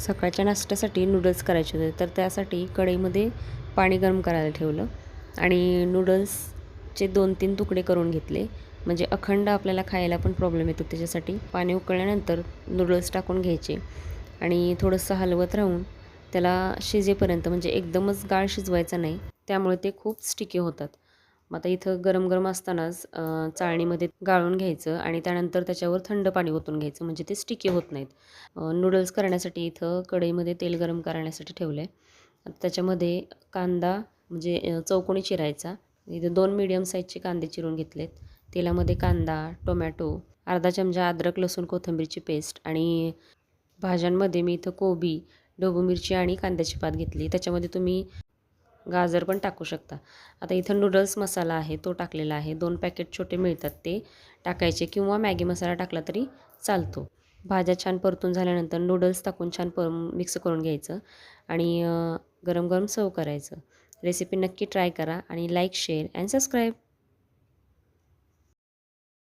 सकाळच्या नाश्त्यासाठी नूडल्स करायचे होते, तर त्यासाठी कढईमध्ये पाणी गरम करायला ठेवलं आणि नूडल्सचे 2-3 तुकडे करून घेतले. म्हणजे अखंड आपल्याला खायला पण प्रॉब्लेम येतो, त्याच्यासाठी पाणी उकळल्यानंतर नूडल्स टाकून घ्यायचे आणि थोडंसं हलवत राहून त्याला शिजेपर्यंत, म्हणजे एकदमच गाळ शिजवायचा नाही, त्यामुळे ते खूप स्टिकी होतात. मग आता इथं गरम-गरम असतानाच चाळणीमध्ये गाळून घ्यायचं आणि त्यानंतर त्याच्यावर थंड पाणी ओतून घ्यायचं, म्हणजे ते स्टिकी होत नाहीत. नूडल्स करण्यासाठी इथं कढईमध्ये तेल गरम करण्यासाठी ठेवलं आहे. त्याच्यामध्ये कांदा म्हणजे चौकोनी चिरायचा. इथं 2 मीडियम साईजचे कांदे चिरून घेतलेत. तेलामध्ये कांदा, टोमॅटो, अर्धा चमचा अद्रक, लसूण, कोथिंबीरची पेस्ट आणि भाज्यांमध्ये मी इथं कोबी, ढोबू मिरची आणि कांद्याची पात घेतली. त्याच्यामध्ये तुम्ही गाजर पण टाकू शकता. आता इथं नूडल्स मसाला आहे तो टाकलेला आहे. 2 पॅकेट छोटे मिळतात ते टाकायचे किंवा मॅगी मसाला टाकला तरी चालतो. भाज्या छान परतून झाल्यानंतर नूडल्स टाकून छान मिक्स करून घ्यायचं आणि गरम-गरम सर्व्ह करायचं. रेसिपी नक्की ट्राय करा आणि लाईक, शेअर अँड सबस्क्राईब.